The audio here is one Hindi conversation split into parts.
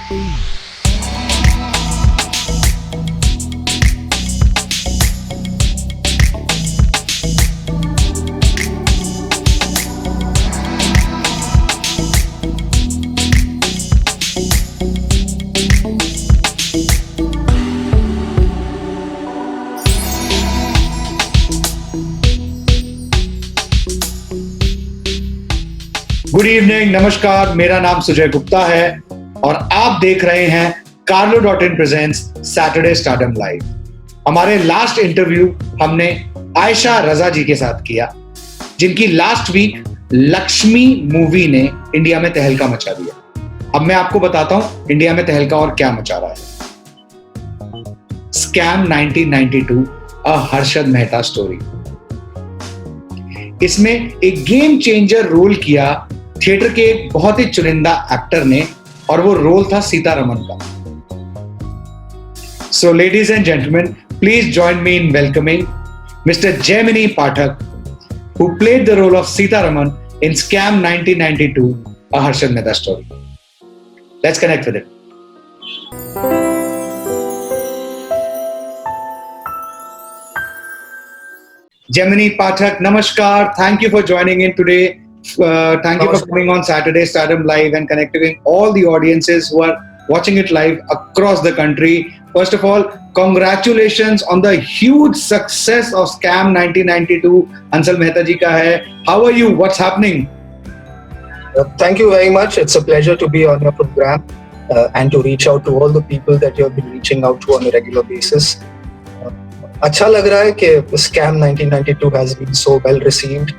गुड इवनिंग, नमस्कार। मेरा नाम सुजय गुप्ता है और आप देख रहे हैं Carlo.in presents Saturday stardom live. हमारे लास्ट इंटरव्यू हमने आयशा रजा जी के साथ किया, जिनकी लास्ट वीक लक्ष्मी मूवी ने इंडिया में तहलका मचा दिया। अब मैं आपको बताता हूं इंडिया में तहलका और क्या मचा रहा है। स्कैम 1992, अ हर्षद मेहता स्टोरी। इसमें एक गेम चेंजर रोल किया थिएटर के एक बहुत ही चुनिंदा एक्टर ने, और वो रोल था सीतारमन का। So ladies and gentleman, please join me in welcoming mister Jaimini Pathak, who played the role of Sitaraman in Scam 1992, a Harshad Mehta story. Let's connect with it. Jemini Pathak, namaskar. Thank you for joining in today. Thank you for coming on Saturday Stardom Live and connecting with all the audiences who are watching it live across the country. First of all, congratulations on the huge success of Scam 1992. Ansal Mehta ji ka hai. How are you? What's happening? Thank you very much. It's a pleasure to be on your program and to reach out to all the people that you have been reaching out to on a regular basis. अच्छा लग रहा है कि Scam 1992 has been so well received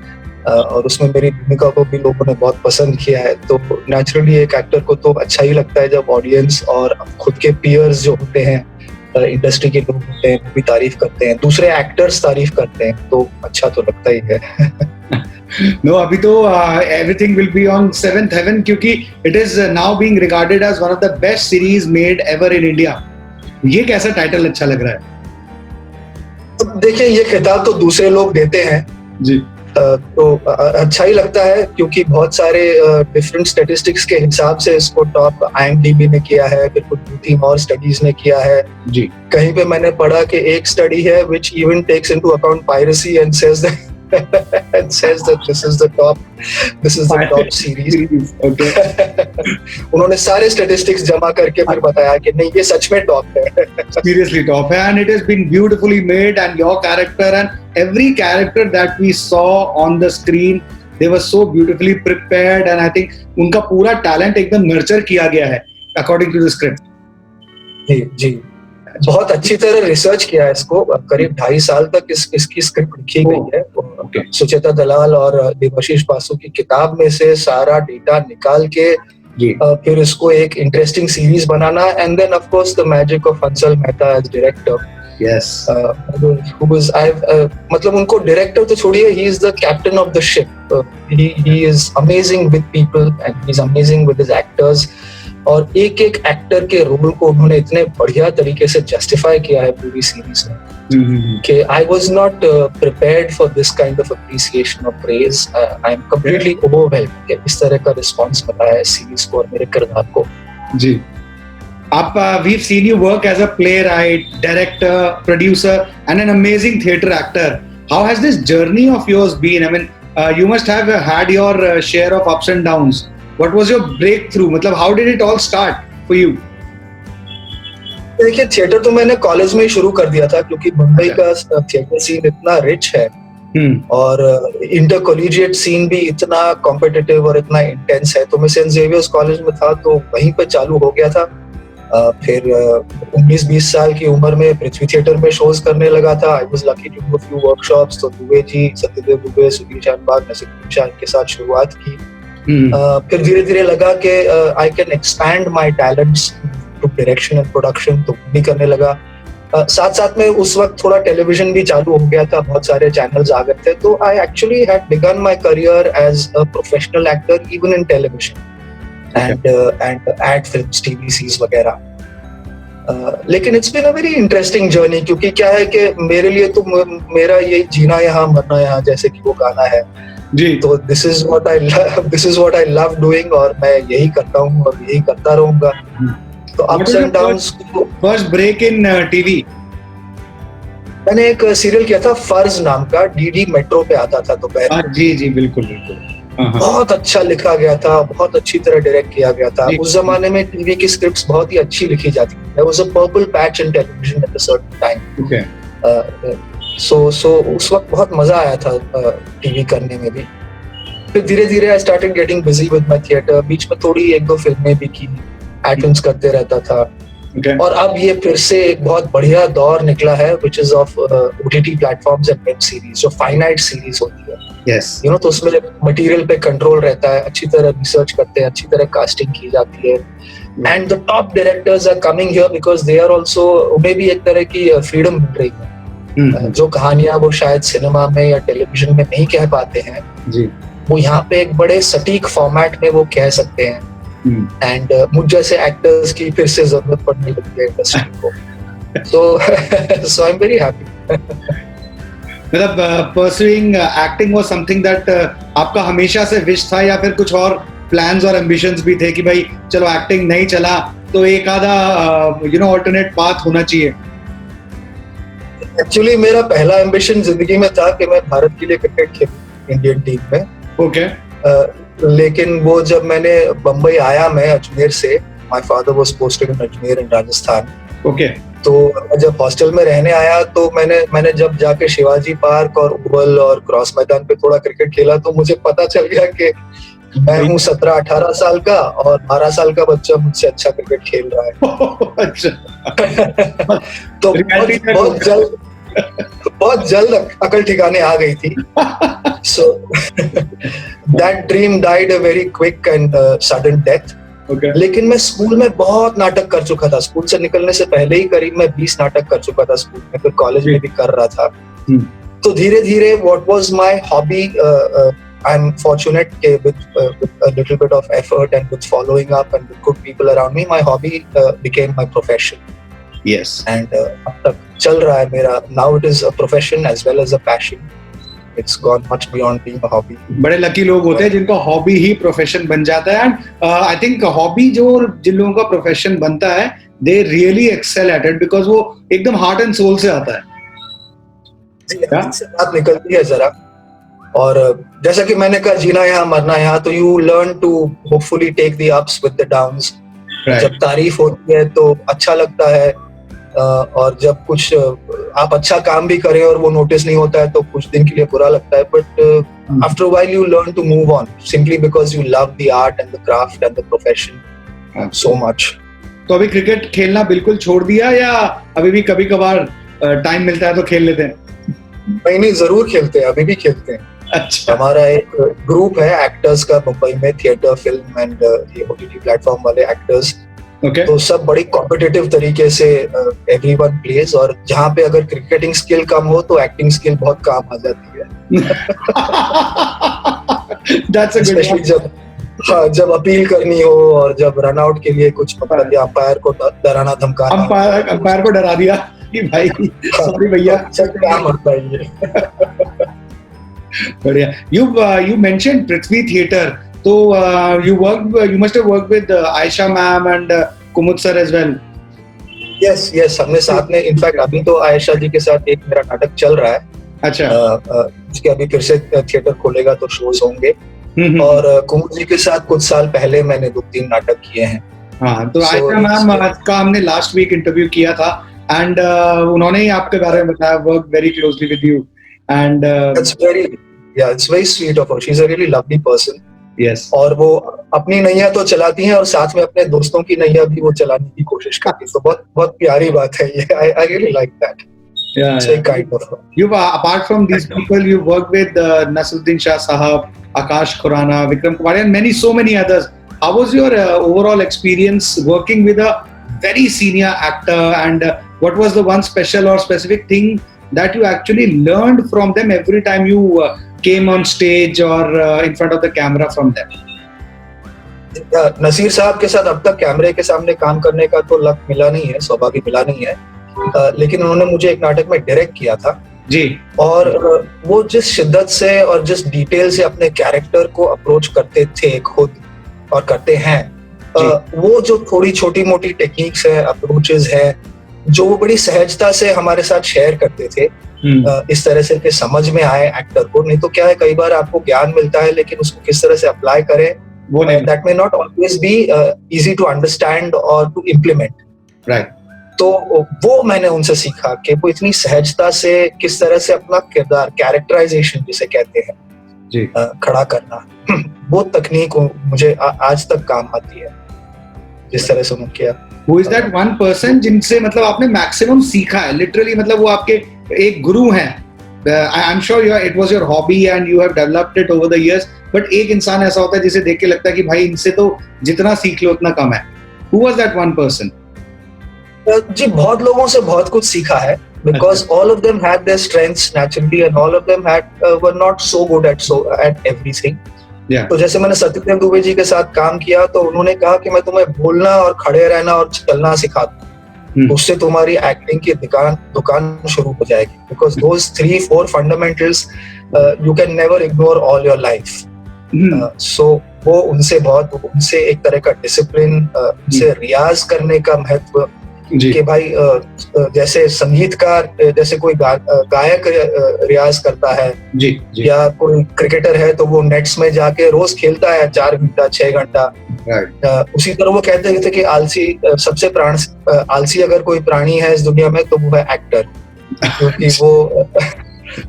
और उसमें मेरी भूमिका को भी लोगों ने बहुत पसंद किया है। तो नेचुरली एक एक्टर को तो अच्छा ही लगता है जब ऑडियंस और खुद के पीयर्स जो होते हैं, इंडस्ट्री के लोग होते हैं, वो भी तारीफ करते हैं, दूसरे एक्टर्स तारीफ करते हैं, तो अच्छा तो लगता ही है। No, अभी तो everything will be on seventh heaven, क्योंकि it is now being regarded as one of the best series made ever in India. ये कैसा टाइटल अच्छा लग रहा है? देखिए, ये खिताब तो दूसरे लोग देते हैं जी, तो अच्छा ही लगता है, क्योंकि बहुत सारे डिफरेंट स्टैटिस्टिक्स के हिसाब से इसको टॉप IMDb ने किया है, फिर कुछ 2-3 और स्टडीज ने किया है जी। कहीं पे मैंने पढ़ा कि एक स्टडी है which even takes into account piracy and says that this is the top series. Okay. उन्होंने सारे स्टैटिस्टिक्स जमा करके फिर बताया कि नहीं, ये सच में टॉप है। Seriously top है, and it has been beautifully made, and your character and every character that we saw on the screen, they were so beautifully prepared, and I think उनका पूरा talent एकदम nurture किया गया है according to the script. जी, बहुत अच्छी तरह रिसर्च किया है इसको। करीब 2.5 साल तक इसकी स्क्रिप्ट लिखी गई है। Okay. सुचेता दलाल और देवाशीष बासु की किताब में से सारा डेटा निकाल के फिर इसको एक इंटरेस्टिंग सीरीज बनाना, and then of course the magic of Ansal Mehta as director. Yes. मतलब उनको डायरेक्टर तो छोड़िए, he is the captain of the ship. He is amazing with people and he is amazing with his actors. और एक एक एक्टर के रोल को उन्होंने इतने बढ़िया तरीके से जस्टिफाई किया है पूरी सीरीज में कि I was not prepared for this kind of appreciation or praise. I am completely overwhelmed कि इस तरह का रिस्पॉन्स मिला है सीरीज को और मेरे किरदार को। जी, आप we've seen you work as a playwright, director, producer and an amazing theatre actor. How has this journey of yours been? I mean, you must have had your share of ups and downs. What was your breakthrough? मतलब how did it all start for you? देखिए, थिएटर तो मैंने कॉलेज में ही शुरू कर दिया था, क्योंकि मुंबई का थिएटर सीन इतना रिच है और इंटर कॉलेजिएट सीन भी इतना कॉम्पिटिटिव और इतना इंटेंस है। तो मैं सेंट जेवियर्स कॉलेज में था, तो वहीं पे चालू हो गया था। फिर 19-20 साल की उम्र में पृथ्वी थिएटर में शोज करने लगा था। I was lucky to do a few workshops. तो दुबे जी, सत्यदेव दुबे, सुधीर शानबाग, नसीम शाह के साथ शुरुआत की। फिर धीरे धीरे लगा कि I can expand my talents to direction and production, तो भी करने लगा। साथ साथ में उस वक्त थोड़ा टेलीविजन भी चालू हो गया था, बहुत सारे चैनल्स आ गए थे। तो I actually had begun my career as a professional actor even in television and ad films, TV वगैरह। लेकिन it's been a very interesting journey, क्योंकि क्या है कि मेरे लिए तो मेरा ये जीना यहाँ मरना यहाँ, जैसे कि वो गाना है जी। तो this is what I love doing, और मैं यही करता हूँ और यही करता रहूंगा। तो ups and downs. First break in TV? मैंने एक सीरियल किया था फर्ज नाम का, डीडी मेट्रो पे आता था दोपहर। जी जी बिल्कुल बिल्कुल। बहुत अच्छा लिखा गया था, बहुत अच्छी तरह डायरेक्ट किया गया था। उस जमाने में टीवी की स्क्रिप्ट्स बहुत ही अच्छी लिखी जाती थी। There was a purple patch in television at a certain time. Okay. So उस वक्त बहुत मजा आया था टीवी करने में भी। फिर धीरे धीरे I started getting busy with my theater. बीच में थोड़ी एक दो फिल्में भी की, एड-फिल्म्स करते रहता था। Okay. और अब ये फिर से एक बहुत बढ़िया दौर निकला है, which is of OTT platforms and web series, जो finite series होती है। Yes. You know, तो उसमें मटेरियल पे कंट्रोल रहता है, अच्छी तरह रिसर्च करते हैं, अच्छी तरह कास्टिंग की जाती है। And the top directors are coming here because they are also, उन्हें भी एक तरह की फ्रीडम मिल रही है। जो कहानियां वो शायद सिनेमा में या टेलीविजन में नहीं कह पाते हैं जी, वो यहाँ पे एक बड़े सटीक फॉर्मेट में वो कह सकते हैं। एंड मुझ जैसे एक्टर्स की फिर से जरूरत पड़ने लगी है इंडस्ट्री को। सो आई एम वेरी हैप्पी। मतलब pursuing acting was something that आपका हमेशा से विश था, या फिर कुछ और प्लान्स और एम्बिशंस भी थे कि भाई चलो एक्टिंग नहीं चला तो एक आधा ऑल्टरनेट पाथ होना चाहिए? एक्चुअली मेरा पहला एम्बिशन जिंदगी में था कि मैं भारत के लिए क्रिकेट खेलूं इंडियन टीम में। ओके। लेकिन वो जब मैंने बम्बई आया, मैं अजमेर से, my father was posted in Ajmer in Rajasthan. Okay. तो जब हॉस्टल में रहने आया तो मैंने जब जाके शिवाजी पार्क और ओवल और क्रॉस मैदान पे थोड़ा क्रिकेट खेला तो मुझे पता चल गया कि मैं हूँ 17-18 साल का और 12 साल का बच्चा मुझसे अच्छा क्रिकेट खेल रहा है। अच्छा। तो बहुत जल्द अकल ठिकाने आ गई थी। So that dream died a very quick and sudden death. Okay. लेकिन मैं स्कूल में बहुत नाटक कर चुका था। स्कूल से निकलने से पहले ही करीब मैं 20 नाटक कर चुका था स्कूल में, फिर कॉलेज में भी कर रहा था। तो धीरे धीरे what was my hobby, I'm fortunate with a little bit of effort and with following up and with good people around me, my hobby became my profession. Yes. And अब तक चल रहा है मेरा। Now it is a profession as well as a passion. It's gone much beyond being a hobby. बड़े लकी लोग होते हैं जिनका हॉबी ही प्रोफेशन बन जाता है। एंड आई थिंक हॉबी जिन लोगों का प्रोफेशन बनता है, they really excel at it because वो एकदम हार्ट एंड सोल से आता है। से बात निकलती है जरा। और जैसा कि मैंने कहा, जीना यहाँ मरना यहाँ, तो you learn to hopefully take the ups with the downs. जब तारीफ होती है तो अच्छा लगता है, और जब कुछ आप अच्छा काम भी करें और वो नोटिस नहीं होता है तो कुछ दिन के लिए बुरा लगता है। But after a while you learn to move on simply because you love the art and the craft and the profession so much. तो अभी क्रिकेट खेलना बिल्कुल छोड़ दिया या अभी भी कभी कभार टाइम मिलता है तो खेल लेते हैं? नहीं, जरूर खेलते हैं, अभी भी खेलते हैं। अच्छा। हमारा एक ग्रुप है एक्टर्स का मुंबई में, थिएटर, फिल्म एंड ये ओटीटी प्लेटफॉर्म वाले एक्टर्स। Okay. तो सब बड़ी कॉम्पिटिटिव तरीके से एवरीवन प्लेज, और जहाँ पे अगर क्रिकेटिंग स्किल कम हो तो एक्टिंग स्किल बहुत काम आ जाती है। That's a good one. जब अपील करनी हो और जब रन आउट के लिए कुछ मतलब अंपायर को डराना धमकाना, अंपायर को डरा दिया कि भाई सॉरी भैया, क्या होता है ये। बढ़िया। You mentioned Prithvi Theatre. So you must have worked with Aisha ma'am and Kumud sir as well. Yes, हमने साथ में, इनफैक्ट अभी तो आयशा जी के साथ एक मेरा नाटक चल रहा है। अच्छा। उसके अभी फिर से थिएटर खोलेगा तो शोज होंगे। और कुमुद जी के साथ कुछ साल पहले मैंने 2-3 नाटक किए हैं। हाँ, तो आयशा मैम का हमने लास्ट वीक इंटरव्यू किया था एंड उन्होंने ही आपके बारे में बताया, work very closely with you and it's very sweet of her. She's a really lovely person. Yes. और वो अपनी नैया तो चलाती हैं और साथ में अपने दोस्तों की नैया भी वो चलाने की कोशिश करती है। तो बहुत प्यारी बात है ये। I really like that. Yeah. It's very kind of her. You've apart from these people, you worked with Nasruddin Shah Sahab, Akash Khurana, Vikram Kumar, and so many others. How was your overall experience working with a very senior actor, and what was the one special or specific thing that you actually learned from them every time you came on stage or in front of the camera from them? Naseer साहब के साथ अब तक कैमरे के सामने काम करने का तो लक मिला नहीं है, सौभाग्य मिला नहीं है। लेकिन उन्होंने मुझे एक नाटक में डायरेक्ट किया था जी। और वो जिस शिद्दत से और जिस डिटेल से अपने कैरेक्टर को अप्रोच करते थे खुद और करते हैं, वो जो थोड़ी छोटी मोटी टेक्निक्स है, अप्रोचेस है, जो वो बड़ी सहजता से हमारे साथ शेयर करते थे, इस तरह से कि समझ में आए एक्टर को। नहीं तो क्या है, कई बार आपको ज्ञान मिलता है लेकिन उसको किस तरह से अप्लाई करें, वो नहीं, that may not always be easy to understand और टू इम्प्लीमेंट। राइट। तो वो मैंने उनसे सीखा कि वो इतनी सहजता से किस तरह से अपना किरदार, कैरेक्टराइजेशन जिसे कहते हैं, जी, खड़ा करना, वो तकनीक मुझे आज तक काम आती है, जिस तरह से उन्होंने किया। Who is that one person जिनसे मतलब आपने मैक्सिमम सीखा है, लिटरली, मतलब वो आपके एक गुरु हैं? आई am sure it was your hobby and you have developed it over the years, but एक इंसान ऐसा होता है जिसे देख के लगता है कि भाई इनसे तो जितना सीख लो उतना कम है। Who was that one person? जी, बहुत लोगों से बहुत कुछ सीखा है, because all of them had their strengths naturally and all of them were not so good at everything. Yeah. तो जैसे मैंने सत्यदेव दुबे जी के साथ काम किया तो उन्होंने कहा कि मैं तुम्हें बोलना और खड़े रहना और चलना सिखा दूं, उससे तुम्हारी एक्टिंग की दुकान शुरू हो जाएगी, because those 3-4 fundamentals you can never ignore all your life. So वो उनसे एक तरह का डिसिप्लिन, उनसे रियाज करने का महत्व, कि भाई जैसे संगीतकार, जैसे कोई गायक रियाज करता है, जी, जी, या कोई क्रिकेटर है तो वो नेट्स में जाके रोज खेलता है 4 घंटा 6 घंटा, उसी तरह वो कहते थे कि सबसे आलसी अगर कोई प्राणी है इस दुनिया में तो वो है एक्टर,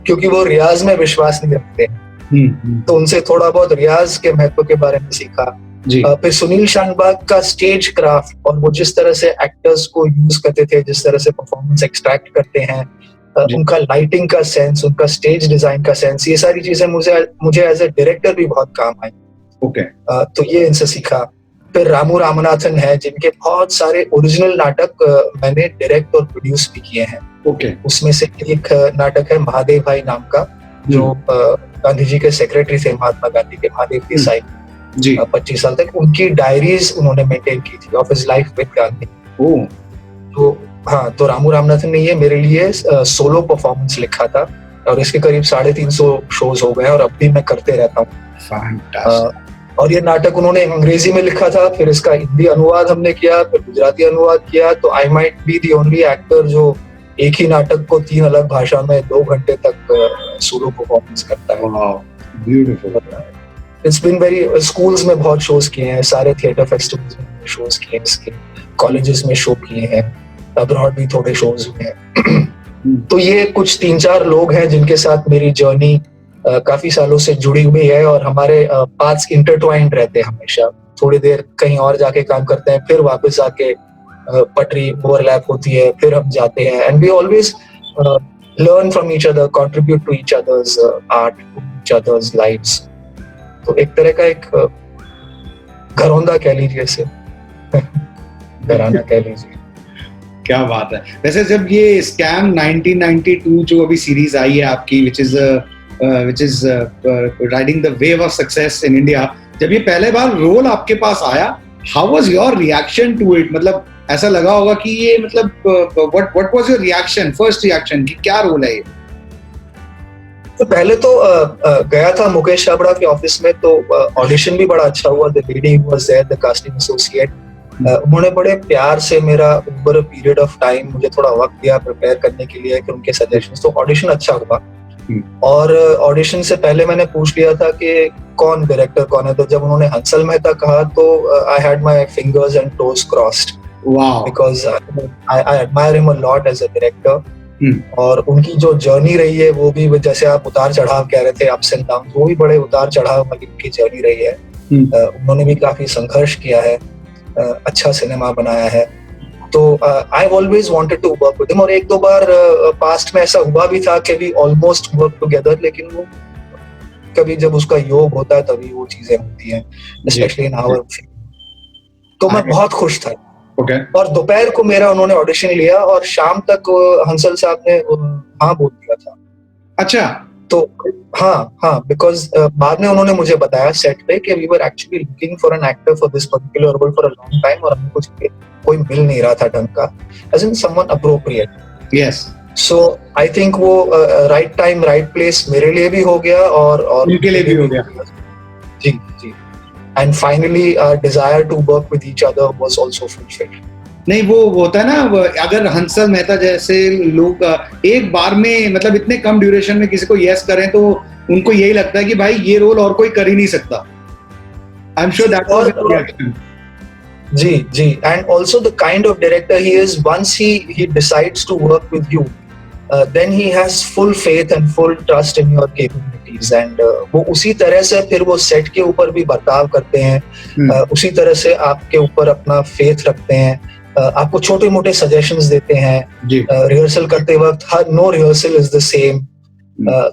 क्योंकि वो रियाज में विश्वास नहीं रखते। तो उनसे थोड़ा बहुत रियाज के महत्व के बारे में सीखा। फिर सुनील शानबाग का स्टेज क्राफ्ट, और वो जिस तरह से एक्टर्स को यूज करते थे, जिस तरह से परफॉर्मेंस एक्सट्रैक्ट करते हैं, उनका लाइटिंग का सेंस, उनका स्टेज डिजाइन का सेंस, ये सारी चीजें मुझे एज ए डायरेक्टर भी बहुत काम आई। तो ये इनसे सीखा। फिर रामू रामनाथन है, जिनके बहुत सारे ओरिजिनल नाटक मैंने डायरेक्ट और प्रोड्यूस भी किए हैं। उसमें से एक नाटक है महादेव भाई नाम का, जो गांधी जी के सेक्रेटरी थे, महात्मा गांधी के, महादेव देसाई, 25 साल तक उनकी डायरीज उन्होंने मेंटेन की थी of his life with Gandhi. तो रामू रामनाथन ने ये मेरे लिए सोलो परफॉर्मेंस लिखा था, और इसके करीब 350 शोज हो गए और अब भी मैं करते रहता हूँ। और ये नाटक उन्होंने अंग्रेजी में लिखा था, फिर इसका हिंदी अनुवाद हमने किया, फिर गुजराती अनुवाद किया। तो I might be the only actor जो एक ही नाटक को 3 अलग भाषा में 2 घंटे तक सोलो परफॉर्मेंस करता है। Beautiful. It's been very, schools में बहुत शोज किए हैं, सारे थिएटर फेस्टिवल्स में शोज किए हैं, इसके कॉलेजेस में शो किए हैं, अब्रॉड भी थोड़े शोज हुए हैं। तो ये कुछ 3-4 लोग हैं जिनके साथ मेरी जर्नी काफी सालों से जुड़ी हुई है, और हमारे पाथ्स इंटरट्वाइंड रहते हैं हमेशा। थोड़ी देर कहीं और जाके काम करते हैं, फिर वापस आके पटरी ओवरलैप होती है, फिर हम जाते हैं, and we always learn from each other, contribute to each other's art, to each other's lives. तो एक तरह का एक घरौंदा कह लीजिए इसे, घराना कह लीजिए। क्या बात है। वैसे जब ये स्कैम 1992 जो अभी सीरीज आई है आपकी, which is riding the wave of success in India, जब ये पहले बार रोल आपके पास आया, how was your reaction to it? मतलब ऐसा लगा होगा कि ये मतलब what was your reaction, first reaction कि क्या रोल है ये? तो पहले तो गया था मुकेश छाबड़ा के ऑफिस में, तो ऑडिशन भी बड़ा अच्छा हुआ। The lady who was there, the casting associate, उन्होंने बड़े प्यार से मेरा over a period of time मुझे थोड़ा वक्त दिया प्रिपेयर करने के लिए, कि उनके सजेशंस। तो ऑडिशन अच्छा हुआ, और ऑडिशन से पहले मैंने पूछ लिया था कि कौन डायरेक्टर कौन है। तो जब उन्होंने हंसल मेहता कहा तो I had my fingers and toes crossed, because I admire him a lot as a director. और उनकी जो जर्नी रही है वो भी, जैसे आप उतार चढ़ाव कह रहे थे, अप्स एंड डाउन, वो भी बड़े उतार चढ़ाव वाली उनकी जर्नी रही है। उन्होंने भी काफी संघर्ष किया है, अच्छा सिनेमा बनाया है। तो I always wanted to work with him, और 1-2 बार पास्ट में ऐसा हुआ भी था कि वी ऑलमोस्ट वर्क टुगेदर, लेकिन वो कभी जब उसका योग होता है तभी वो चीजें होती हैं, स्पेशली इन आवर फील्ड। तो मैं बहुत खुश था। और दोपहर को मेरा उन्होंने ऑडिशन लिया, और शाम तक हंसल साहब ने हाँ बोल दिया था। अच्छा। तो हाँ, बिकॉज बाद में उन्होंने मुझे बताया सेट पे कि we were actually looking for an actor for this particular role for a long time, और हमें कुछ कोई मिल नहीं रहा था ढंग का, as in someone appropriate. Yes. So I think वो राइट टाइम राइट प्लेस मेरे लिए भी हो गया, और उनके लिए भी हो गया। जी। and finally our desire to work with each other was also fulfilled. नहीं वो होता है ना, अगर हंसल मेहता जैसे लोग एक बार में मतलब इतने कम ड्यूरेशन में किसी को यस करें तो उनको यही लगता है कि भाई ये रोल और कोई कर ही नहीं सकता. I am sure that was the reaction. जी, and also the kind of director he is, once he decides to work with you, then he has full faith and full trust in your capabilities, and वो उसी तरह से फिर वो सेट के ऊपर भी बर्ताव करते हैं, उसी तरह से आपके ऊपर अपना फेथ रखते हैं, आपको छोटे मोटे सजेशंस देते हैं. रिहर्सल करते वक्त no rehearsal is the same.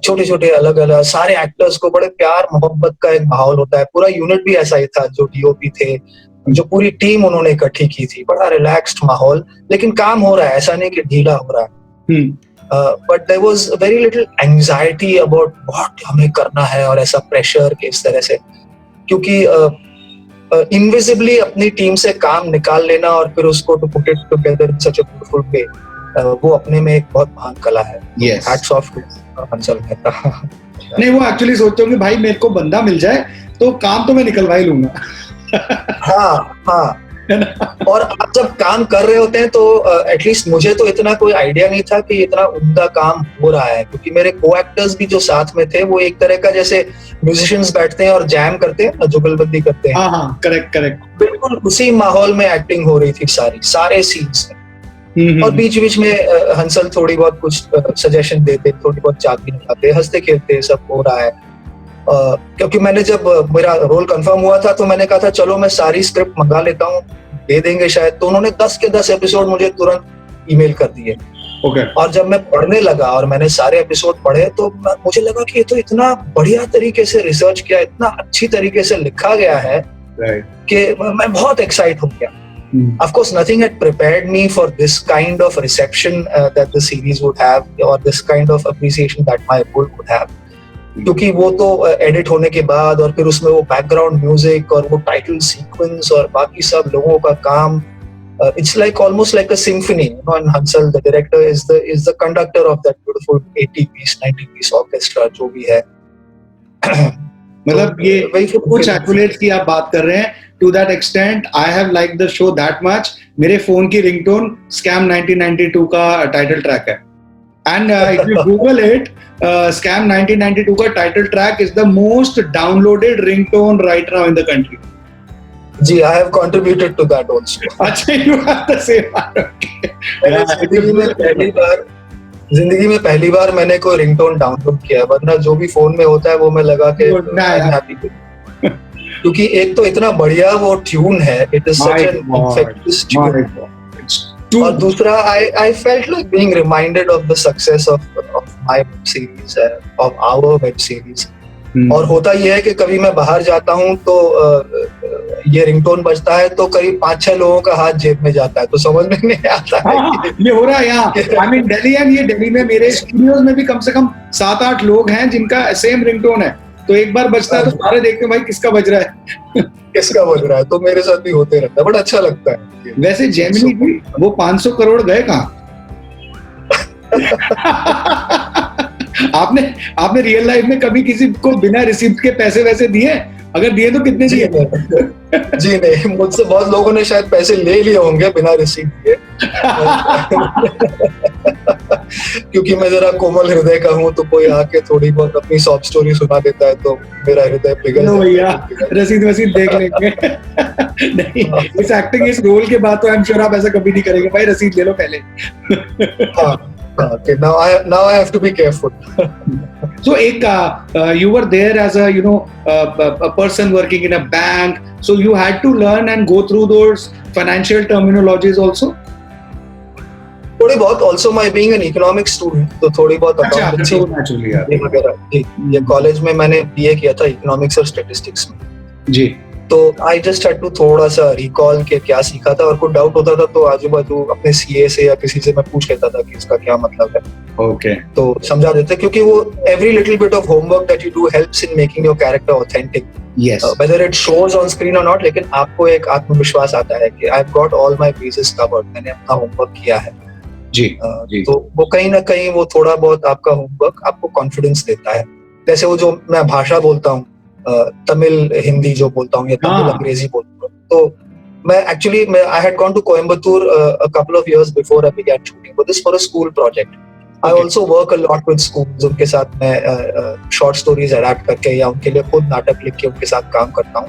छोटे छोटे अलग अलग सारे एक्टर्स को बड़े प्यार मोहब्बत का एक माहौल होता है. पूरा यूनिट भी ऐसा ही था, जो डीओपी थे, जो पूरी टीम उन्होंने इकट्ठी की थी, बड़ा रिलैक्स्ड माहौल, लेकिन काम हो रहा है, ऐसा नहीं कि ढीला हो रहा है. But there was very little anxiety about what हमें करना है, और ऐसा प्रेशर के इस तरह से, क्योंकि इनविजिबली अपनी टीम से काम निकाल लेना और फिर उसको to put it together in such a beautiful way, वो अपने में एक बहुत महान कला है. Hats off to Hansal Mehta. नहीं वो एक्चुअली सोचते होंगे भाई मेरे को बंदा मिल जाए तो काम तो मैं निकलवा ही लूंगा. हाँ. और आप जब काम कर रहे होते हैं तो एटलीस्ट मुझे तो इतना कोई आइडिया नहीं था कि इतना उम्दा काम हो रहा है, क्योंकि मेरे को एक्टर्स भी जो साथ में थे वो एक तरह का जैसे म्यूजिशियंस बैठते हैं और जैम करते हैं, जुगलबंदी करते हैं. हाँ, करेक्ट. बिल्कुल उसी माहौल में एक्टिंग हो रही थी सारे सीन्स में. और बीच बीच में हंसल थोड़ी बहुत कुछ सजेशन देते, थोड़ी बहुत चाबी निकालते, हंसते खेलते, सब हो रहा है. क्योंकि मैंने जब मेरा रोल कंफर्म हुआ था तो मैंने कहा था चलो मैं सारी स्क्रिप्ट मंगा लेता हूँ, दे देंगे शायद. तो उन्होंने 10 के 10 एपिसोड मुझे तुरंत ईमेल कर दिए. और जब मैं पढ़ने लगा और मैंने सारे एपिसोड पढ़े तो मुझे लगा कि ये तो इतना बढ़िया तरीके से रिसर्च किया, इतना अच्छी तरीके से लिखा गया है कि मैं बहुत एक्साइट हो गया. Of course, nothing had prepared me for this kind of reception that the series would have, or this kind of appreciation that my role could have. क्योंकि वो तो एडिट होने के बाद और फिर उसमें वो बैकग्राउंड म्यूजिक और वो टाइटल सीक्वेंस और बाकी सब लोगों का काम, it's like almost like a symphony, you know. And Hansal, the director, is the conductor of that beautiful 80-piece, 90-piece orchestra जो भी है. मतलब ये कुछ एक्युलेट्स की आप बात कर रहे हैं. To that extent, I have liked the show that much. मेरे फोन की रिंगटोन Scam 1992 का टाइटल ट्रैक है. And if you Google it, Scam 1992 का title track is the most downloaded ringtone right now in the country. जी, I have contributed to that also. अच्छा, you have the same one. जिंदगी में पहली बार मैंने कोई रिंगटोन डाउनलोड किया है, वरना जो भी फोन में होता है वो मैं लगा के क्योंकि एक तो इतना बढ़िया वो ट्यून है, it is such an infectious tune. और दूसरा I felt like being reminded of the success of my web series, of our web series. और होता ये है कि कभी मैं बाहर जाता हूँ तो ये रिंगटोन बजता है तो करीब 5-6 लोगों का हाथ जेब में जाता है, तो समझ में नहीं आता है. ये हो रहा है यहाँ. I mean दिल्ली, एंड ये दिल्ली में मेरे स्टूडियोज में भी कम से कम 7-8 लोग हैं जिनका सेम रिंगटोन है. तो एक बार बजता है तो सारे देखते हैं भाई किसका बज रहा है. किसका बज रहा है. तो मेरे साथ भी होते रहता है, बड़ा अच्छा लगता है. वैसे जेमिनी भी वो 500 करोड़ गए कहाँ? आपने रियल लाइफ में कभी किसी को बिना रिसीप्ट के पैसे वैसे दिए? अगर दिए तो कितने दिए? जी नहीं, मुझसे बहुत लोगों ने शायद पैसे ले लिए होंगे बिना रिसीप्ट के. क्योंकि मैं जरा कोमल हृदय का हूँ, तो कोई आके थोड़ी बहुत अपनी सॉफ्ट स्टोरी सुना देता है तो मेरा हृदय पिघल भैया रसीद वसीद देख लेंगे. नहीं, इस एक्टिंग, इस रोल के बाद तो आई एम श्योर आप ऐसा कभी नहीं करेंगे. भाई रसीद ले लो पहले. Okay, now I have to be careful. So you were there as a person working in a bank, so you had to learn and go through those financial terminologies also. थोड़ी बहुत. Also my being an economics student, तो थोड़ी बहुत accountancy वगैरह. ये कॉलेज में मैंने बीए किया था इकोनॉमिक्स और स्टैटिस्टिक्स में. जी. तो आई जस्ट हैड टू थोड़ा सा रिकॉल के क्या सीखा था, और कोई डाउट होता था तो आजू बाजू अपने सीए से या किसी से मैं पूछ लेता था कि इसका क्या मतलब है. ओके. तो समझा देते, क्योंकि वो every little bit of homework that you do helps in making your character authentic. Yes. Whether it shows on screen or not, लेकिन आपको एक आत्मविश्वास आता है कि I've got all my bases covered, मैंने अपना होमवर्क किया है. जी. तो वो कहीं ना कहीं वो थोड़ा बहुत आपका होमवर्क आपको कॉन्फिडेंस देता है. जैसे वो जो मैं भाषा बोलता हूँ, तमिल हिंदी जो बोलता हूँ या तमिल अंग्रेजी बोलता हूँ. तो मैं I had gone to Coimbatore a couple of years before I began shooting for this for a school project. I also work a lot with schools. उनके साथ मैं short stories adapt करके या उनके लिए खुद नाटक लिख के उनके साथ काम करता हूँ.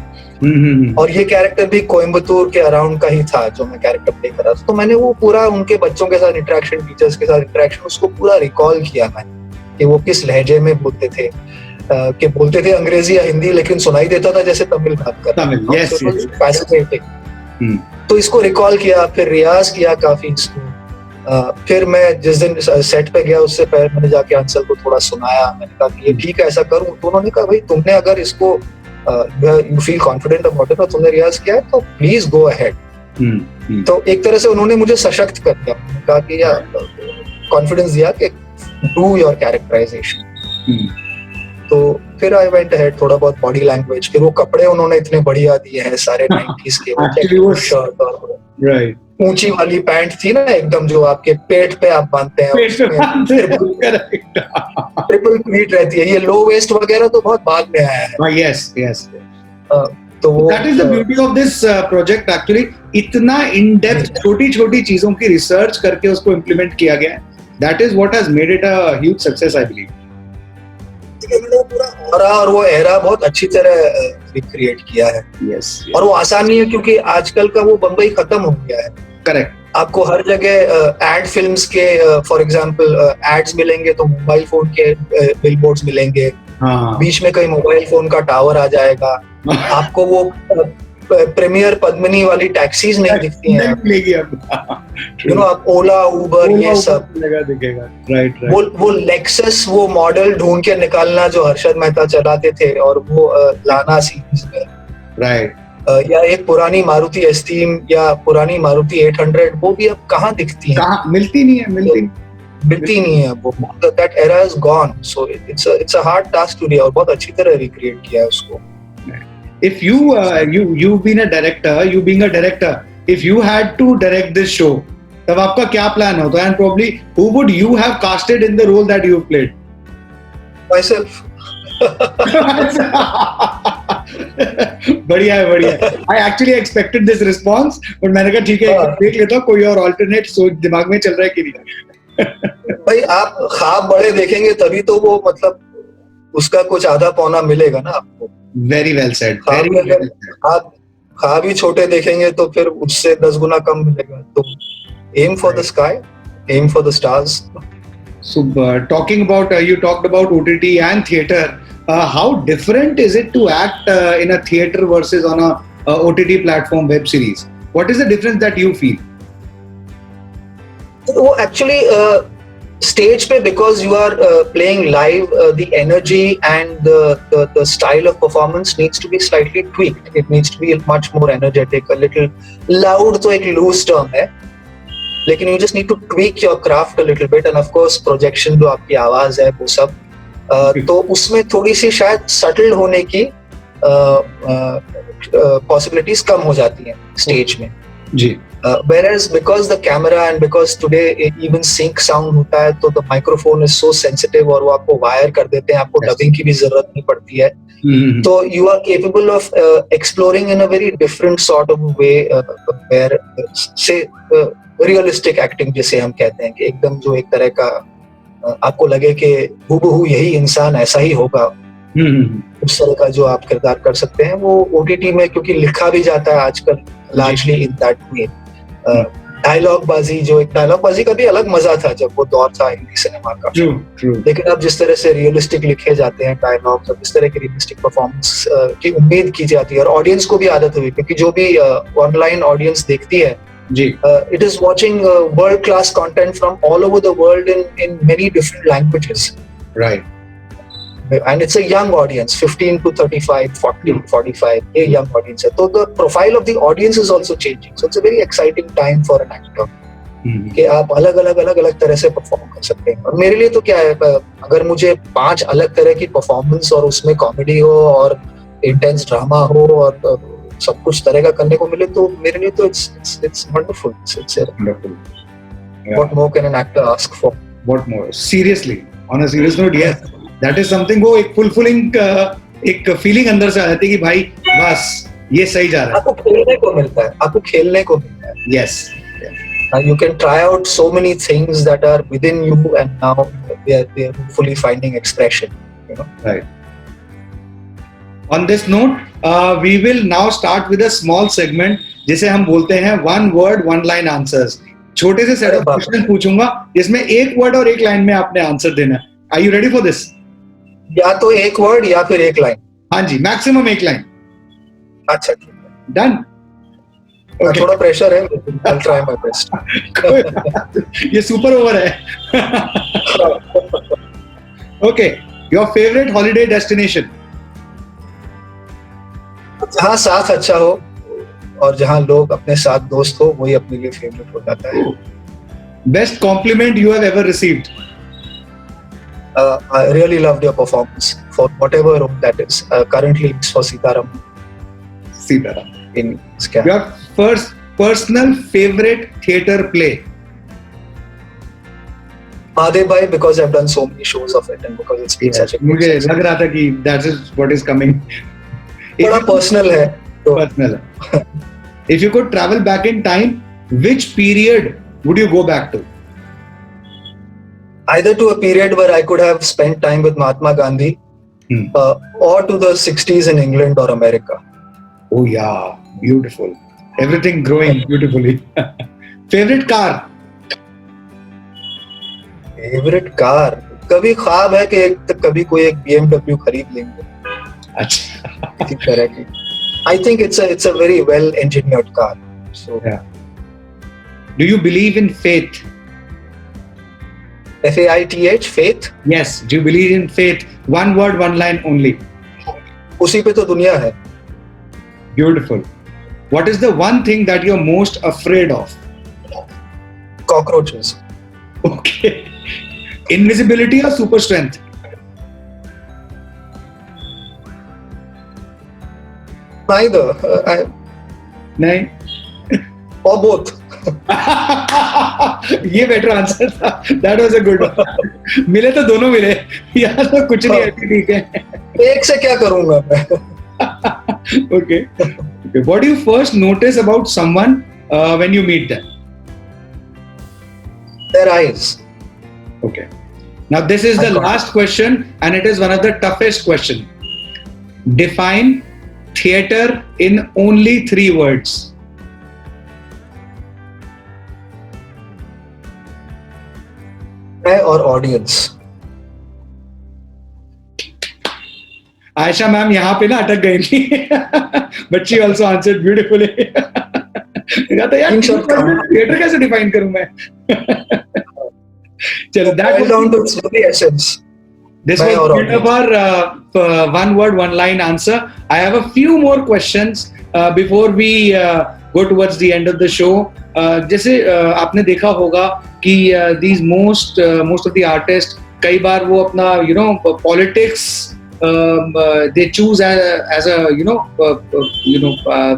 और ये कैरेक्टर भी कोयम्बतूर के अराउंड का ही था जो मैं कैरेक्टर प्ले कर रहा था. तो मैंने वो पूरा उनके बच्चों के साथ इंटरेक्शन, टीचर्स के साथ इंटरेक्शन, उसको पूरा रिकॉल किया मैंने कि वो किस लहजे में बोलते थे, कि बोलते थे अंग्रेजी या हिंदी लेकिन सुनाई देता था जैसे तमिल बात कर रहे हैं. फैसिनेटिंग. तो इसको रिकॉल किया, फिर रियाज किया काफी इसको. फिर मैं जिस दिन सेट पे गया उससे पहले मैंने जाके अंसल को थोड़ा सुनाया. मैंने कहा कि ये ठीक है ऐसा करूं. तो उन्होंने कहा भाई तुमने अगर इसको you feel confident about it और तुमने रियाज किया है तो प्लीज गो अहेड. तो एक तरह से उन्होंने मुझे सशक्त कर दिया. उन्होंने कहा कि या कॉन्फिडेंस दिया कि डू योर कैरेक्टराइजेशन. तो फिर आई वेंट अहेड, थोड़ा बहुत बॉडी लैंग्वेज, फिर वो कपड़े उन्होंने इतने बढ़िया दिए हैं सारे 90s के, वो शर्ट और ऊंची वाली पैंट थी ना एकदम जो आपके पेट पे आप बांधते हैं, ट्रिपल प्लीट रहती है. ये लो वेस्ट वगैरह तो बहुत बाद में आया है. Yes yes. तो वो that is the beauty of this project actually. इतना इन डेप्थ छोटी छोटी चीजों की रिसर्च करके उसको इम्प्लीमेंट किया गया है. That is what has made it a huge success I believe. वो पूरा ऑरा और वो एरा बहुत अच्छी तरह रिक्रिएट किया है. yes. और वो आसान नहीं है क्योंकि आजकल का वो बम्बई खत्म हो गया है. करेक्ट. आपको हर जगह एड फिल्म्स के फॉर एग्जांपल एड्स मिलेंगे तो मोबाइल फोन के बिलबोर्ड्स मिलेंगे. बीच में कहीं मोबाइल फोन का टावर आ जाएगा. आपको वो प्रीमियर पद्मिनी वाली टैक्सीज नहीं दिखती हैं. आप ओला उबर ये सब दिखेगा. राइट. वो लेक्सस वो मॉडल ढूंढ के निकालना जो हर्षद मेहता चलाते थे और वो लाना सीरीज में. राइट. या एक पुरानी मारुति एस्टीम या पुरानी मारुति 800 वो भी अब कहाँ दिखती है. मिलती नहीं है. मिलती नहीं है वो. That era is gone. So it's a hard task today और बहुत अच्छी तरह रिक्रिएट किया है उसको. If you've been a director, if you had to direct this show, तब आपका क्या प्लान होता है? And probably who would you have casted in the role that you've played? Myself. बढ़िया है. I actually expected this response, but मैंने कहा ठीक है देख लेता हूँ कोई और alternate सोच दिमाग में चल रहा है कि नहीं. भाई आप ख्वाब बड़े देखेंगे तभी तो वो मतलब उसका कुछ आधा पौना मिलेगा ना आपको. Very well said. आप ख्वाब ही छोटे देखेंगे तो फिर उससे 10 गुना कम मिलेगा. तो aim for the sky, aim for the stars. So talking about you talked about OTT and theater. How different is it to act in a theater versus on a OTT platform web series? What is the difference that you feel? वो actually stage पे because you are playing live, the energy and the style of performance needs to be slightly tweaked. It needs to be much more energetic, a little loud. तो एक loose term है, लेकिन you just need to tweak your craft a little bit and of course projection जो आपकी आवाज है वो सब. तो उसमें थोड़ी सी शायद subtle होने की possibilities कम हो जाती हैं stage में. जी. Whereas because the camera and because today even sync sound होता है तो the microphone is so sensitive और वो आपको wire कर देते हैं, आपको dubbing की भी जरूरत नहीं पड़ती है. तो you are capable of exploring in a very different sort of way where say realistic acting जिसे हम कहते हैं कि एकदम जो एक तरह का आपको लगे कि हूबहू यही इंसान ऐसा ही होगा, उस तरह का जो आप किरदार कर सकते हैं वो OTT में क्योंकि लिखा भी जाता है आजकल largely in that way. Dialogue बाजी का भी अलग मजा था जब वो दौर था हिंदी सिनेमा का. लेकिन अब जिस तरह से रियलिस्टिक लिखे जाते हैं डायलॉग्स, जिस तरह की रियलिस्टिक परफॉर्मेंस की उम्मीद की जाती है और ऑडियंस को भी आदत हुई क्योंकि जो भी ऑनलाइन ऑडियंस देखती है it is watching world class content from all over the world in many different languages. Right. And it's a young audience, 15 to 35, 40 to 45, a young audience. So the profile of the audience is also changing. So it's a very exciting time for an actor. कि आप अलग अलग तरह से परफॉर्म कर सकते हैं. और मेरे लिए तो क्या है, अगर मुझे 5 अलग तरह की परफॉर्मेंस और उसमें कॉमेडी हो और इंटेंस ड्रामा हो और सब कुछ तरह का करने को मिले तो मेरे लिए तो it's wonderful. It's wonderful. Yeah. What more can an actor ask for? What more? Seriously, on a serious note, yes. That is something वो एक fulfilling एक फीलिंग अंदर से आ जाती है कि भाई बस ये सही जा रहा आपको खेलने को मिलता है, आपको खेलने को मिलता है. है. Yes. You can try out so many things that are within you, and now they are fully finding expression. You know. Right. On this note, we will now start with a small segment जिसे हम बोलते हैं one word one line answers. छोटे से सेट ऑफ क्वेश्चन पूछूंगा जिसमें एक वर्ड और एक लाइन में आपने आंसर देना है. Are you ready for this? या तो एक वर्ड या फिर एक लाइन. हाँ जी, मैक्सिमम एक लाइन. अच्छा, ठीक है. डन. Okay. थोड़ा प्रेशर है, I'll try my best. ये सुपर ओवर है. Okay, your favorite holiday destination? जहाँ साथ अच्छा हो और जहाँ लोग अपने साथ दोस्त हो, वही अपने लिए फेवरेट हो जाता है. Best compliment you have ever received? I really loved your performance for whatever role that is. Currently, it's for Sitaram. Sitaram. In Scam. Your first personal favorite theater play? Mahadev Bhai, because I've done so many shows of it and because it's been such a मुझे लग रहा था कि that is what is coming. थोड़ा personal है. Personal. If you could travel back in time, which period would you go back to? Either to a period where I could have spent time with Mahatma Gandhi, or to the 60s in England or America. Oh yeah, beautiful. Everything growing beautifully. Favorite car? Favorite car? कभी ख्वाब है कि कभी कोई एक BMW खरीद लेंगे. अच्छा. इसी तरह की. I think it's a very well engineered car. So yeah. Do you believe in faith? FAITH, faith? Yes. Do you believe in faith? One word, one line only. उसी पे तो दुनिया है. Beautiful. What is the one thing that you're most afraid of? Cockroaches. Okay. Invisibility or super strength? Neither. नहीं. Or both. ये बेटर आंसर था. That was a good one. मिले तो दोनों मिले. यहाँ तो कुछ नहीं है. ठीक है. एक से क्या करूँगा मैं? Okay. What do you first notice about someone when you meet them? Their eyes. Okay. Now this is the last question, and it is one of the toughest question. Define theater in only 3 words. और ऑडियंस. आयशा मैम यहाँ पे ना अटक गई थी. But she also answered beautifully. कहता यार थिएटर कैसे डिफाइन करूं मैं. चलो that was down to its very essence. This was kind of our one word one line answer. I have a few more questions before we go towards the end of the show. जैसे आपने देखा होगा कि these most of the artists कई बार वो अपना politics they choose as a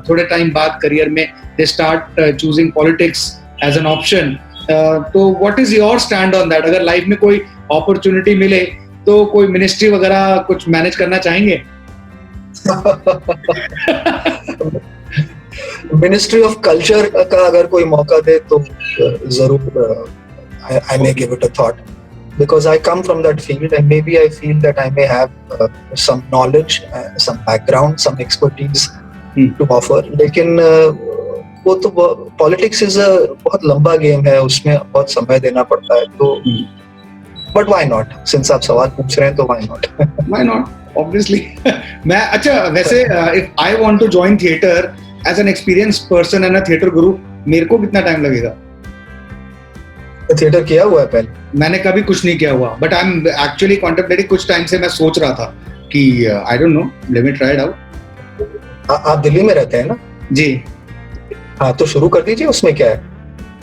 थोड़े टाइम बाद करियर में they start choosing politics as an option. तो what is your stand on that? अगर लाइफ में कोई opportunity मिले तो कोई मिनिस्ट्री वगैरह कुछ मैनेज करना चाहेंगे? मिनिस्ट्री ऑफ कल्चर का अगर कोई मौका दे तो जरूर I may give it a thought, because I come from that field and maybe I feel that I may have some knowledge, some background, some expertise to offer. लेकिन वो तो पॉलिटिक्स इज बहुत लंबा गेम है, उसमें बहुत समय देना पड़ता है. तो बट व्हाई नॉट, सिंस आप सवाल पूछ रहे हैं तो व्हाई नॉट ऑब्वियसली. मैं अच्छा वैसे if I want to join theatre as an experienced person and a theatre guru, मेरे को कितना टाइम लगेगा? थिएटर किया हुआ है पहले? मैंने कभी कुछ नहीं किया हुआ, but I am actually contemplating. कुछ टाइम से मैं सोच रहा था कि I don't know, let me try it out. आप दिल्ली में रहते हैं ना? जी हाँ, तो शुरू कर दीजिए. उसमें क्या है,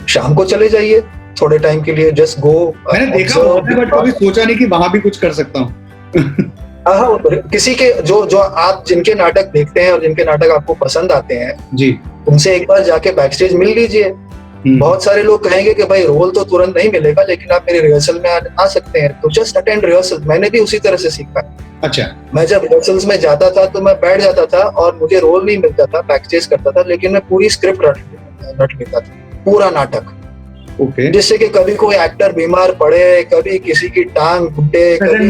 शाम को चले जाइए थोड़े टाइम के लिए, जस्ट गो. मैंने देखा बट कभी सोचा नहीं कि वहां भी कुछ कर सकता हूँ. हाँ, किसी के जो आप जिनके नाटक देखते हैं और जिनके नाटक आपको पसंद आते हैं जी, उनसे एक बार जाके बैक स्टेज मिल लीजिए. बहुत सारे लोग कहेंगे कि भाई रोल तो तुरंत नहीं मिलेगा, लेकिन आप मेरे रिहर्सल में आ सकते हैं, तो जस्ट अटेंड रिहर्सल. मैंने भी उसी तरह से सीखा है. अच्छा, मैं जब रिहर्सल्स में जाता था तो मैं बैठ जाता था और मुझे रोल नहीं मिलता था, बैकस्टेज करता था, लेकिन मैं पूरी स्क्रिप्ट रट लेता था, पूरा नाटक। ओके। जिससे कि कभी कोई एक्टर बीमार पड़े, कभी किसी की टांग घुटे, कभी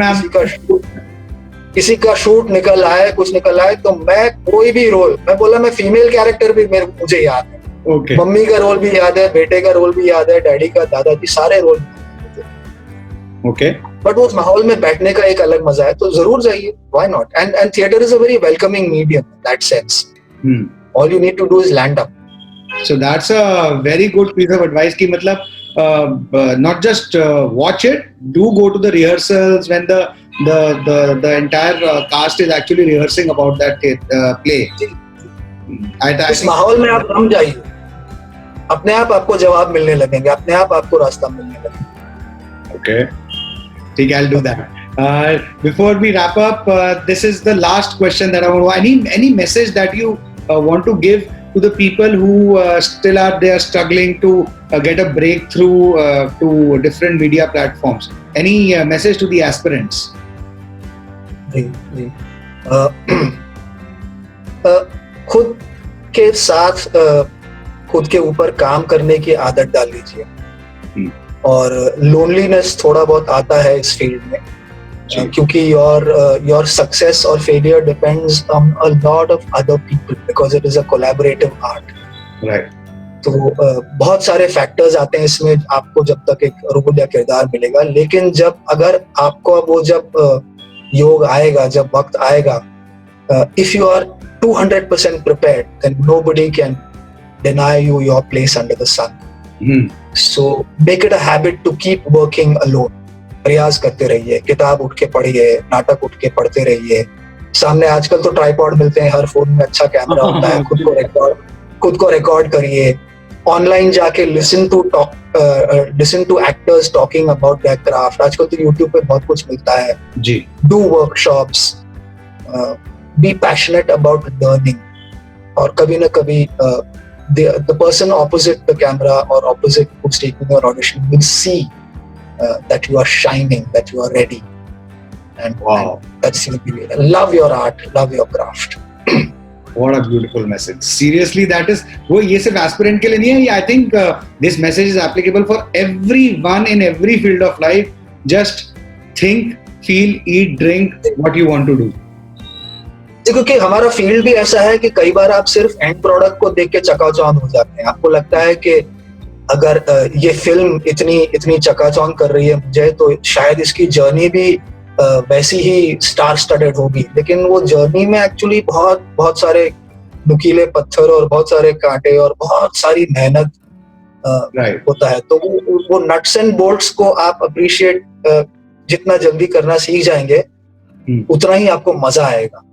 किसी का शूट निकल आए, कुछ निकल आए, तो मैं कोई भी रोल, मैं बोला मैं फीमेल कैरेक्टर भी मुझे याद है, ओके, मम्मी का रोल भी याद है, बेटे का रोल भी याद है, डैडी का, दादाजी, सारे रोल। ओके। बट उस माहौल में बैठने का एक अलग मजा है, तो जरूर जाइए, why not. And theatre is a very welcoming medium in that sense. All you need to do is land up. So that's a very good piece of advice कि मतलब not just watch it, do go to the rehearsals when the entire cast is actually rehearsing about that play. इस माहौल में आप रम जाइए, अपने आप आपको जवाब मिलने लगेंगे, अपने आप आपको रास्ता मिलने लगेगा। Okay, ठीक है, I'll do that. Before we wrap up, this is the last question that I want to. Any message that you want to give to the people who still are there struggling to get a breakthrough to different media platforms? Any message to the aspirants? जी खुद के साथ खुद के ऊपर काम करने की आदत डाल लीजिए। और लोनलीनेस थोड़ा बहुत आता है इस फील्ड में, क्योंकि योर सक्सेस और failure depends on a lot of other people because it is a collaborative art. Right. तो बहुत सारे फैक्टर्स आते हैं इसमें, आपको जब तक एक रोल या किरदार मिलेगा, लेकिन अगर आपको वो जब योग आएगा, जब वक्त आएगा, if you are 200% prepared, then nobody can deny you your place under the sun. So make it a habit to keep working alone. प्रयास करते रहिए, किताब उठ के पढ़िए, नाटक उठ के पढ़ते रहिए। सामने आजकल तो ट्राइपॉड मिलते हैं, हर फोन में अच्छा कैमरा होता है, खुद को रिकॉर्ड करिए। ऑनलाइन जाके listen to actors talking about their craft. आजकल तो यूट्यूब पे बहुत कुछ मिलता है जी। Do workshops, be passionate about learning, और कभी ना कभी the person opposite the camera or opposite who's taking your audition will see that you are shining, that you are ready, and that's love your art, love your craft. What a beautiful message. Seriously, that is वो ये सिर्फ aspirant के लिए नहीं है, I think this message is applicable for everyone in every field of life. Just think, feel, eat, drink what you want to do. क्योंकि हमारा फील्ड भी ऐसा है कि कई बार आप सिर्फ एंड प्रोडक्ट को देख के चकाचौंध हो जाते हैं। आपको लगता है कि अगर ये फिल्म इतनी चकाचौंध कर रही है मुझे, तो शायद इसकी जर्नी भी वैसी ही स्टार स्टडेड होगी, लेकिन वो जर्नी में एक्चुअली बहुत बहुत सारे नुकीले पत्थर और बहुत सारे कांटे और बहुत सारी मेहनत होता है। तो वो नट्स एंड बोल्ट्स को आप अप्रिशिएट जितना जल्दी करना सीख जाएंगे, उतना ही आपको मजा आएगा।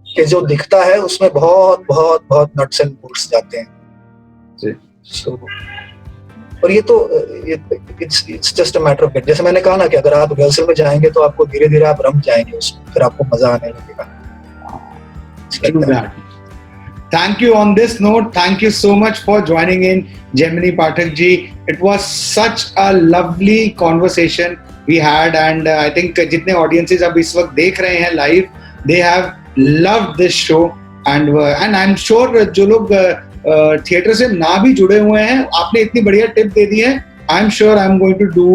कि जो दिखता है उसमें बहुत बहुत बहुत नट्स एंड बोल्ट्स जाते हैं। So, और ये तो it's just a matter of it. जैसे मैंने कहा ना कि अगर आप रिहर्सल में जाएंगे तो आपको धीरे धीरे आप रम जाएंगे उसमें, फिर आपको मजा आने लगेगा। Thank you on this note. Thank you so much for joining in, Gemini Pathak ji. It was such a lovely conversation we had, and I think जितने audiences अब इस वक्त देख रहे हैं live, they have loved this show, and I'm sure जो लोग थिएटर से ना भी जुड़े हुए हैं, आपने इतनी बढ़िया टिप दे दी है, I'm sure I'm going to do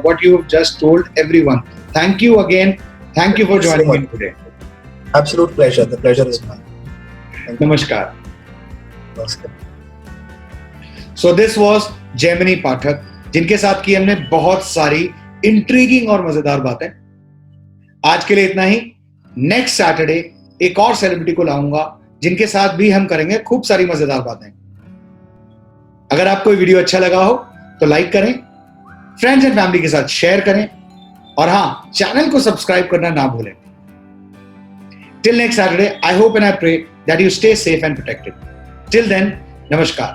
what you've just told everyone. Thank you again. Thank you for joining in today. Absolute pleasure. The pleasure is mine. Namaskar. So this was Gemini Pathak, जिनके साथ की हमने बहुत सारी इंट्रीगिंग और मजेदार बातें। आज के लिए इतना ही। नेक्स्ट सैटरडे एक और सेलिब्रिटी को लाऊंगा जिनके साथ भी हम करेंगे खूब सारी मजेदार बातें। अगर आपको वीडियो अच्छा लगा हो तो लाइक करें, फ्रेंड्स एंड फैमिली के साथ शेयर करें, और हाँ, चैनल को सब्सक्राइब करना ना भूलें। Till next Saturday, I hope and I pray that you stay safe and protected. Till then, namaskar.